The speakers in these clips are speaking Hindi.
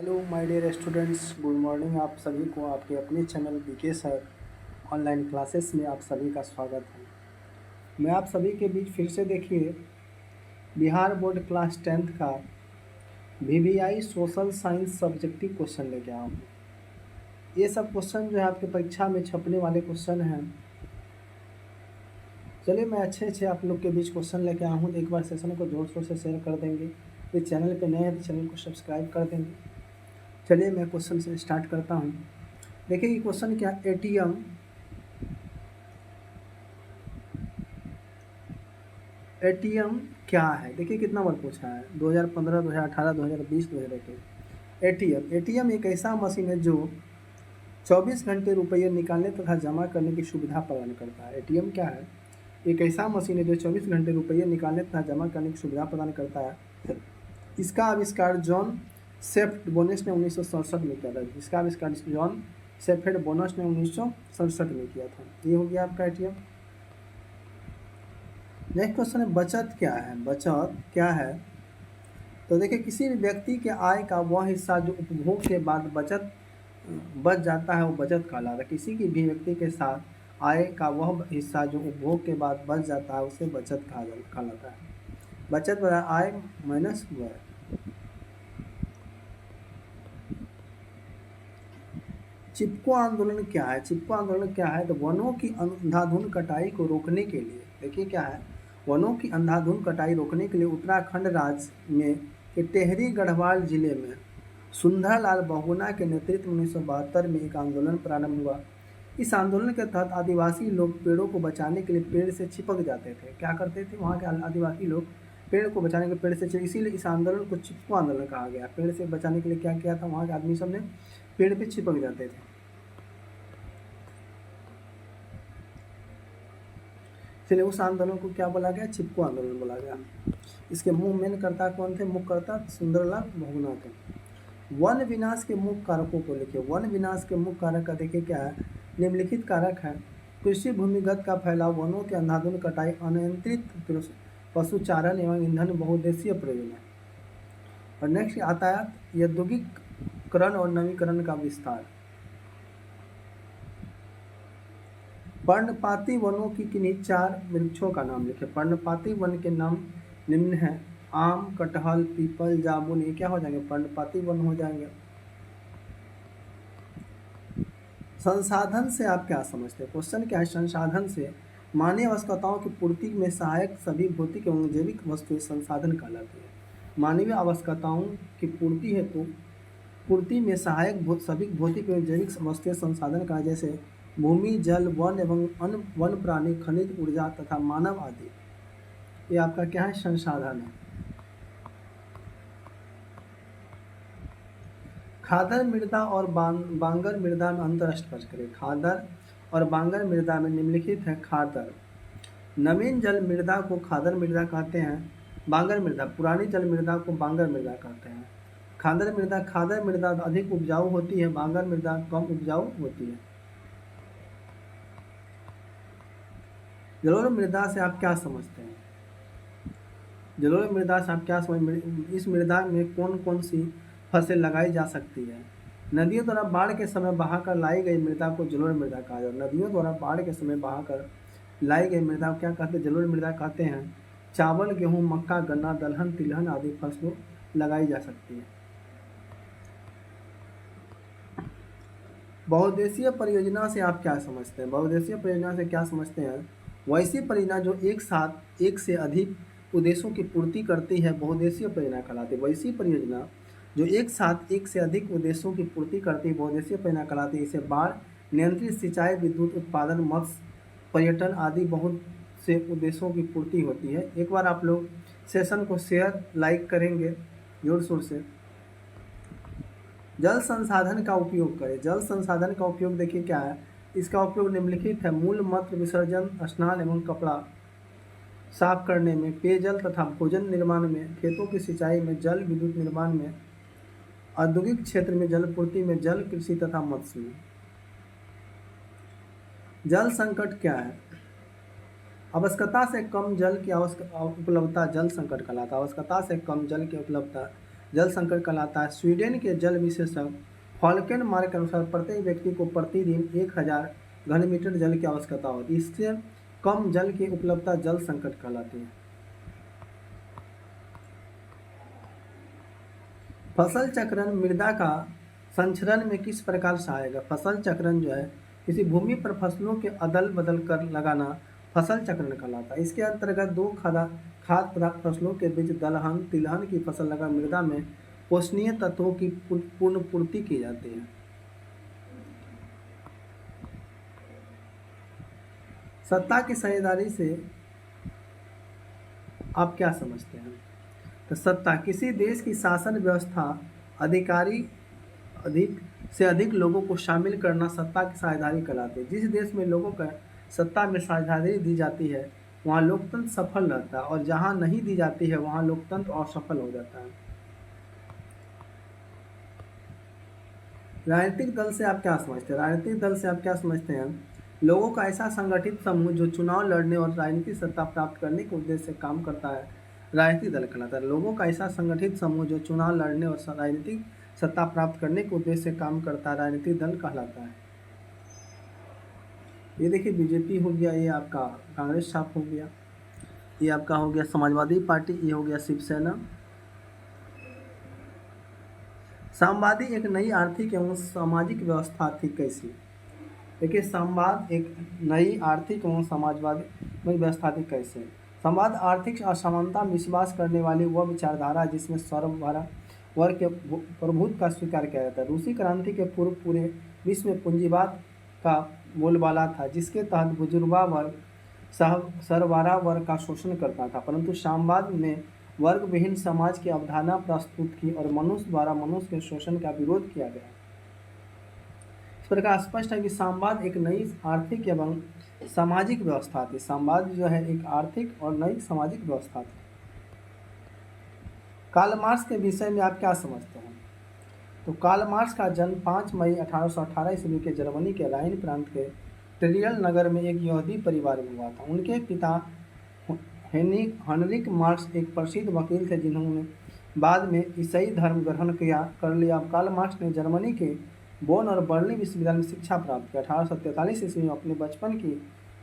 Hello my dear students, good morning. आप सभी को आपके अपने channel BK sir online classes में आप सभी का स्वागत है। मैं आप सभी के बीच फिर से देखिए बिहार बोर्ड क्लास 10th का VVI social science subjective question लेके आया हूँ। ये सब क्वेश्चन जो है आपके परीक्षा में छपने वाले क्वेश्चन हैं। चलिए मैं अच्छे आप लोग के बीच क्वेश्चन लेके आया हूँ। एक बार सेशन को जोर शोर से शेयर कर देंगे। इस चैनल पे नए हैं तो चैनल को सब्सक्राइब कर देंगे। चलिए मैं क्वेश्चन से स्टार्ट करता हूँ। देखिए ये क्वेश्चन क्या, एटीएम क्या है। देखिए कितना बार पूछा है, 2015, 2018, 2020, 2021। एटीएम एक ऐसा मशीन है जो 24 घंटे रुपये निकालने तथा जमा करने की सुविधा प्रदान करता है। एटीएम क्या है, एक ऐसा मशीन है जो 24 घंटे रुपये निकालने तथा जमा करने की सुविधा प्रदान करता है। इसका आविष्कार जॉन सेफ्ट बोनस ने 1967 में किया था। इसका आविष्कार जॉन सेफ्ट बोनस ने 1967 में किया था। ये हो गया आपका एटीएम। नेक्स्ट क्वेश्चन है बचत क्या है। बचत क्या है, तो देखिए किसी भी व्यक्ति के आय का वह हिस्सा जो उपभोग के बाद बच जाता है वो बचत कहलाता है। किसी की भी व्यक्ति के साथ आय का वह हिस्सा जो उपभोग के बाद बच जाता है उसे बचत कहलाता है। बचत बराबर आय माइनस व्यय। चिपको आंदोलन क्या है। चिपको आंदोलन क्या है, तो वनों की अंधाधुंध कटाई को रोकने के लिए, देखिए क्या है, वनों की अंधाधुंध कटाई रोकने के लिए उत्तराखंड राज्य में के टेहरी गढ़वाल जिले में सुंदरलाल बहुगुणा के नेतृत्व में 1972 में एक आंदोलन प्रारंभ हुआ। इस आंदोलन के तहत आदिवासी लोग पेड़ों को बचाने के लिए पेड़ से चिपक जाते थे। क्या करते थे वहाँ के आदिवासी लोग, पेड़ को बचाने के पेड़ से, इसीलिए इस आंदोलन को चिपको आंदोलन कहा गया। पेड़ से बचाने के लिए क्या किया था, वहाँ के आदमी सब ने पेड़ पे चिपक जाते थे। इसलिए उस आंदोलन को क्या बोला गया, चिपको आंदोलन बोला गया। इसके मेन कर्ता कौन थे, मुख्य कर्ता सुंदरलाल बहुगुणा थे। वन विनाश के मुख्य कारकों को लिखिए। वन विनाश के मुख्य कारक का देखिए क्या है, निम्नलिखित कारक है। कृषि भूमिगत का फैलाव, वनों के अंधाधुंध कटाई, अनियंत्रित पशुचारण एवं ईंधन बहुउद्देशीय प्रयोजन। और नेक्स्ट यातायात, औद्योगिकरण और नवीकरण का विस्तार। पर्णपाती वनों की किन्हीं 4 वृक्षों का नाम लिखे। पर्णपाती वन के नाम निम्न है, आम, कटहल, पीपल, जामुन। ये क्या हो जाएंगे, पर्णपाती वन हो जाएंगे। संसाधन से आप क्या समझते हैं, क्वेश्चन क्या है, संसाधन से मानवीय आवश्यकताओं की पूर्ति में सहायक सभी भौतिक एवं जैविक वस्तुएं संसाधन कहलाती है। मानवीय आवश्यकताओं की पूर्ति में सहायक सभी भौतिक एवं जैविक वस्तुएं संसाधन का, जैसे भूमि, जल, वन एवं अन्य वन प्राणी, खनिज, ऊर्जा तथा मानव आदि। ये आपका क्या है, संसाधन है। खादर मृदा और बांगर मृदा में अंतर स्पष्ट करें। खादर और बांगर मृदा में निम्नलिखित है। खादर नवीन जल मृदा को खादर मृदा कहते हैं। बांगर मृदा पुरानी जल मृदा को बांगर मृदा कहते हैं। खादर मृदा अधिक उपजाऊ होती है, बांगर मृदा कम उपजाऊ होती है। जलोढ़ मृदा से आप क्या समझते हैं, जलोढ़ मृदा से आप क्या समझ, इस मृदा में कौन कौन सी फसल लगाई जा सकती है। नदियों द्वारा बाढ़ के समय बहाकर लाई गई मृदा को जलोढ़ मृदा कहा जाता है। नदियों द्वारा बाढ़ के समय बहाकर लाई गई मृदा को क्या कहते हैं, जलोढ़ मृदा कहते हैं। चावल, गेहूं, मक्का, गन्ना, दलहन, तिलहन आदि फसलों लगाई जा सकती है। बहुउद्देशीय परियोजना से आप क्या समझते हैं। बहुउद्देशीय परियोजना से क्या समझते हैं, वैसी परियोजना जो एक साथ एक से अधिक उद्देश्यों की पूर्ति करती है बहुउद्देशीय परियोजना कहलाती है। वैसी परियोजना जो एक साथ एक से अधिक उद्देश्यों की पूर्ति करती है बहुउद्देशीय परियोजना कहलाती है। इसे बाढ़ नियंत्रित सिंचाई, विद्युत उत्पादन, मत्स्य पर्यटन आदि बहुत से उद्देश्यों की पूर्ति होती है। एक बार आप लोग सेशन को शेयर लाइक करेंगे जोर शोर से। जल संसाधन का उपयोग करें। जल संसाधन का उपयोग देखिए क्या है, इसका उपयोग निम्नलिखित है। मूल मूत्र विसर्जन, स्नान एवं कपड़ा साफ करने में, पेयजल तथा भोजन निर्माण में, खेतों की सिंचाई में, जल विद्युत निर्माण में, औद्योगिक क्षेत्र में, जलपूर्ति में, जल कृषि तथा मत्स्य में। जल संकट क्या है, आवश्यकता से कम जल की उपलब्धता जल संकट कहलाता है। आवश्यकता से कम जल की उपलब्धता जल संकट कहलाता है। स्वीडन के जल विशेषज्ञ फॉल्केन मार्क के अनुसार प्रत्येक व्यक्ति को प्रतिदिन 1000 घन मीटर जल की आवश्यकता होती है। इससे कम जल की उपलब्धता जल संकट कहलाती है। फसल चक्रण मृदा का संचरण में किस प्रकार सहायक है? फसल चक्रण जो है किसी भूमि पर फसलों के अदल बदल कर लगाना फसल चक्रण कहलाता है। इसके अंतर्गत दो खाद्य पदार्थ फसलों के बीच दलहन तिलहन की फसल लगा मृदा में पोषणीय तत्वों की पूर्ण पूर्ति की जाती है। सत्ता की साझेदारी से आप क्या समझते हैं? तो सत्ता किसी देश की शासन व्यवस्था अधिकारी अधिक लोगों को शामिल करना सत्ता की साझेदारी कहलाती है। जिस देश में लोगों का सत्ता में साझेदारी दी जाती है वहाँ लोकतंत्र सफल रहता है और जहाँ नहीं दी जाती है वहाँ लोकतंत्र असफल हो जाता है। राजनीतिक दल से आप क्या समझते हैं? राजनीतिक दल से आप क्या समझते हैं? लोगों का ऐसा संगठित समूह जो चुनाव लड़ने और राजनीतिक सत्ता प्राप्त करने के उद्देश्य से काम करता है राजनीतिक दल कहलाता है। लोगों का ऐसा संगठित समूह जो चुनाव लड़ने और राजनीतिक सत्ता प्राप्त करने के उद्देश्य से काम करता है राजनीतिक दल कहलाता है। ये देखिए बीजेपी हो गया, ये आपका कांग्रेस छाप हो गया, ये आपका हो गया समाजवादी पार्टी, ये हो गया शिवसेना। साम्यवादी एक नई आर्थिक एवं सामाजिक व्यवस्था थी कैसी? देखिए साम्यवाद एक नई आर्थिक एवं समाजवादी व्यवस्था थी कैसे? साम्यवाद आर्थिक असमानता में विश्वास करने वाली वह विचारधारा जिसमें सर्वभरा वर्ग के प्रभुत्व का स्वीकार किया जाता है। रूसी क्रांति के पूर्व पूरे विश्व में पूंजीवाद का बोलबाला था जिसके तहत बुजुर्गा वर्ग सरबराह वर्ग का शोषण करता था, परंतु साम्यवाद ने वर्ग विहीन समाज की अवधारणा प्रस्तुत की और मनुष्य द्वारा मनुष्य के शोषण का विरोध किया गया। इस प्रकार स्पष्ट है कि साम्यवाद एक नई आर्थिक एवं सामाजिक व्यवस्था थी। साम्यवाद जो है एक आर्थिक और नई सामाजिक व्यवस्था थी। कार्ल मार्क्स के विषय में आप क्या समझते हैं? तो कार्ल मार्क्स का जन्म 5 मई 1818 ईस्वी के जर्मनी के राइन प्रांत के ट्रियल नगर में एक यहूदी परिवार में हुआ था। उनके पिता हेनरिक मार्क्स एक प्रसिद्ध वकील थे जिन्होंने बाद में ईसाई धर्म ग्रहण कर लिया। कार्ल मार्क्स ने जर्मनी के बोन और बर्लिन विश्वविद्यालय में शिक्षा प्राप्त की। 1843 ईस्वी में अपने बचपन की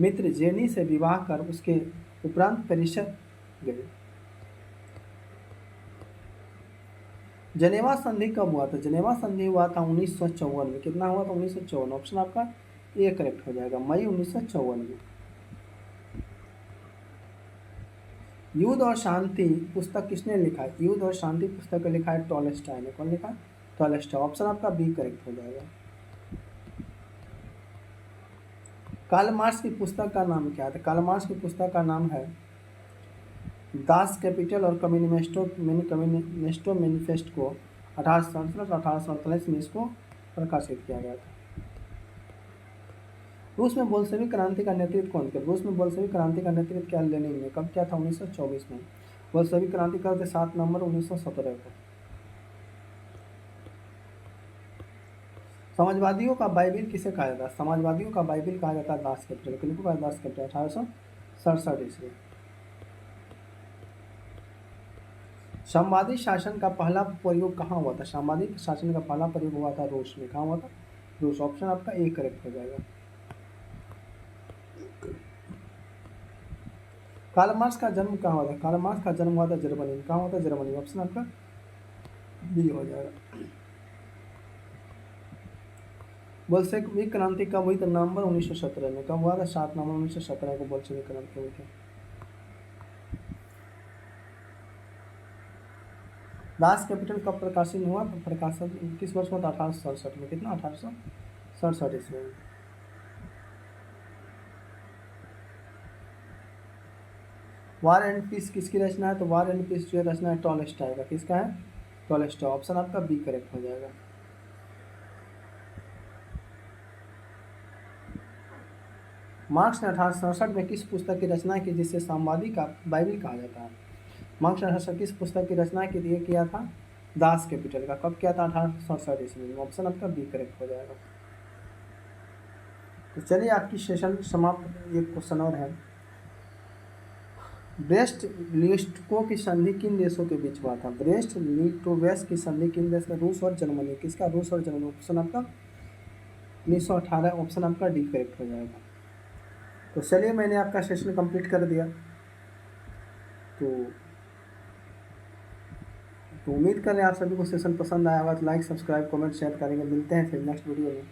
मित्र जेनी से विवाह कर उसके उपरांत पेरिस गए। जनेवा संधि कब हुआ था? जनेवा संधि हुआ था 1954 में। कितना हुआ था? 1954। ऑप्शन आपका ए करेक्ट हो जाएगा, मई 1954 में। युद्ध और शांति पुस्तक किसने लिखा है? युद्ध और शांति पुस्तक लिखा है टॉलस्टॉय ने। कौन लिखा? टॉलस्टॉय। ऑप्शन आपका बी करेक्ट हो जाएगा। कार्ल मार्क्स की पुस्तक का नाम क्या है? कार्ल मार्क्स की पुस्तक का नाम है दास कैपिटल और कम्युनिस्टो मैनिफेस्ट को 1867-1848 में इसको प्रकाशित किया गया था। रूस में बोल्शेविक क्रांति का नेतृत्व कौन किया? रूस में बोल्शेविक क्रांति का नेतृत्व क्या लेनिन ने कब किया था? 1924 में। बोल्शेविक क्रांति का 7 नवंबर 1917 को। समाजवादियों का बाइबिल किसे कहा जाता है? समाजवादियों का बाइबिल कहा जाता है दास कैपिटल। किनको कहा? Das Kapital. 1867 ईस्वी। साम्यवादी शासन का पहला प्रयोग कहाँ हुआ था? साम्यवादी शासन का पहला प्रयोग हुआ था रूस में। कहाँ हुआ था? रूस। ऑप्शन आपका ए करेक्ट हो जाएगा। कार्ल मार्क्स का जन्म कहाँ हुआ था? कार्ल मार्क्स का जन्म हुआ था जर्मनी में। कहाँ हुआ था? जर्मनी। ऑप्शन आपका बी हो जाएगा। बोल्शेविक क्रांति कब हुई? तो नवंबर 1917 में। कब हुआ था? 7 नवंबर 1917 को बोल्शेविक क्रांति हुई थी। दास कैपिटल कब प्रकाशित हुआ? तो प्रकाशन किस वर्ष हुआ था? 1867 में। कितना? 1867 ईस्वी में। वार एंड पीस किसकी रचना है? तो वार एंड पीस जो रचना है टॉलस्टॉय का। किसका है? टॉलस्टॉय। ऑप्शन आपका बी करेक्ट हो जाएगा। मार्क्स ने 1867 में किस पुस्तक की रचना की जिसे साम्यवादी का बाइबिल कहा जाता है? मार्क्स ने 1867 किस पुस्तक की रचना के लिए किया था? दास कैपिटल का। कब किया था? 1867 ईस्वी में। ऑप्शन आपका बी करेक्ट हो जाएगा। तो चलिए आपकी सेशन समाप्त। एक क्वेश्चन और है, ब्रेस्ट लिस्टको की संधि किन देशों के बीच हुआ था? ब्रेस्ट लिटोवेस्ट की संधि किन देश का? रूस और जर्मनी। किसका? रूस और जर्मनी। ऑप्शन आपका 1918, ऑप्शन आपका डी करेक्ट हो जाएगा। तो चलिए मैंने आपका सेशन कंप्लीट कर दिया। तो उम्मीद कर रहे हैं आप सभी को सेशन पसंद आया होगा। तो लाइक, सब्सक्राइब, कमेंट, शेयर करेंगे। मिलते हैं फिर नेक्स्ट वीडियो में।